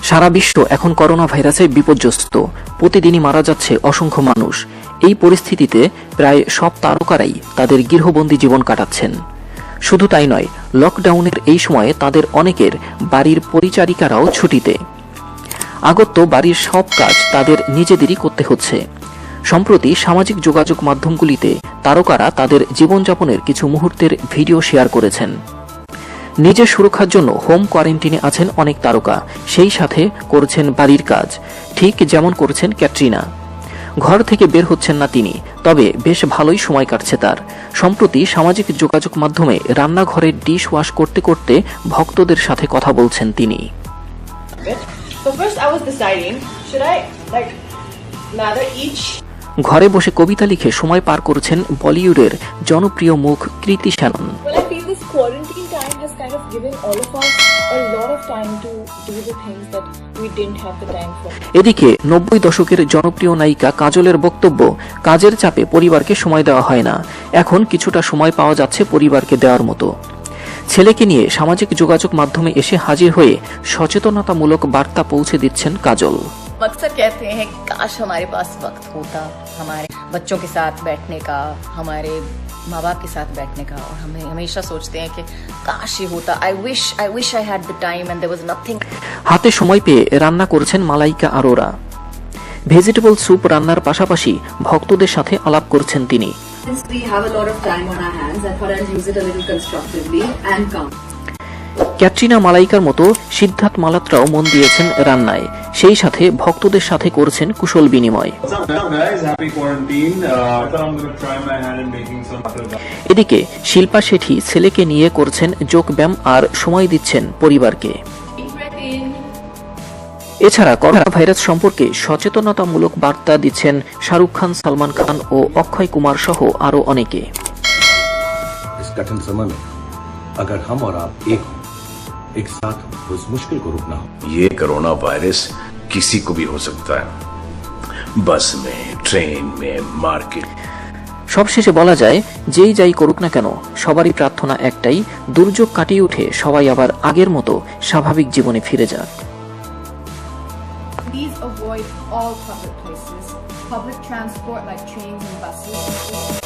সারা বিশ্ব এখন করোনা ভাইরাসে বিপর্যস্ত, প্রতিদিনই মারা যাচ্ছে অসংখ্য মানুষ। এই পরিস্থিতিতে প্রায় সব তারকারাই তাদের গৃহবন্দী জীবন কাটাচ্ছেন। শুধু তাই নয়, লকডাউনের এই সময়ে তাদের অনেকের বাড়ির পরিচারিকারাও ছুটিতে। আগত্য বাড়ির সব কাজ তাদের নিজেদেরই করতে হচ্ছে। সম্প্রতি সামাজিক যোগাযোগ মাধ্যমগুলিতে তারকারা তাদের জীবনযাপনের কিছু মুহূর্তের ভিডিও শেয়ার করেছেন। নিজের সুরক্ষার জন্য হোম কোয়ারেন্টিনে আছেন অনেক তারকা, সেই সাথে করছেন বাড়ির কাজ, ঠিক যেমন করেছেন ক্যাটরিনা। ঘর থেকে বের হচ্ছেন না তিনি, তবে বেশ ভালোই সময় কাটছে তার। সম্প্রতি সামাজিক যোগাযোগ মাধ্যমে রান্নাঘরের ডিশ ওয়াশ করতে করতে ভক্তদের সাথে কথা বলছেন তিনি। ঘরে বসে কবিতা লিখে সময় পার করছেন বলিউডের জনপ্রিয় মুখ কৃতি শ্যানন। এদিকে 90 দশকের জনপ্রিয় নায়িকা কাজলের বক্তব্য, কাজের চাপে পরিবারকে সময় দেওয়া হয় না, এখন কিছুটা সময় পাওয়া যাচ্ছে পরিবারকে দেওয়ার মতো। ছেলেকে নিয়ে সামাজিক যোগাযোগ মাধ্যমে এসে হাজির হয়ে সচেতনতামূলক বার্তা পৌঁছে দিচ্ছেন কাজল। अक्सर कहते हैं काश हमारे पास वक्त होता हमारे बच्चों के साथ बैठने का, हमारे माँ बाप के साथ बैठने का, और हम हमेशा सोचते हैं कि काश ये होता। I wish I had the time and there was nothing। হাতে সময় পেয়ে রান্না করেছেন মালাইকা আরোরা। ভেজিটেবল স্যুপ রান্নার পাশাপাশি ভক্তদের সাথে আলাপ করছেন তিনি। Since we have a lot of time on our hands, I thought I'll use it a little constructively and calm. Katrina মালাইকার মতো সিদ্ধার্থ মালহোত্রাও মন দিয়েছেন রান্নায়, সেই সাথে ভক্তদের সাথে করছেন কুশল বিনিময়। এদিকে শিল্পা শেঠি ছেলেকে নিয়ে করছেন যোগব্যায়াম আর সময় দিচ্ছেন পরিবারকে। এছাড়া করোনা ভাইরাস সম্পর্কে সচেতনতামূলক বার্তা দিচ্ছেন শাহরুখ খান, সালমান খান ও অক্ষয় কুমার সহ আরো অনেকে। अगर हम और आप एक साथ उस मुश्किल को रुकना हो। ये कोरोना वायरस किसी को भी हो सकता है, बस में, ट्रेन में, मार्केट। সবশেষে বলা যায়, যেই যাই করুক না কেন, সবারই প্রার্থনা একটাই, দুর্যোগ কাটিয়ে উঠে সবাই আবার আগের মতো স্বাভাবিক জীবনে ফিরে যাক। Please avoid all public places, public transport like trains and buses.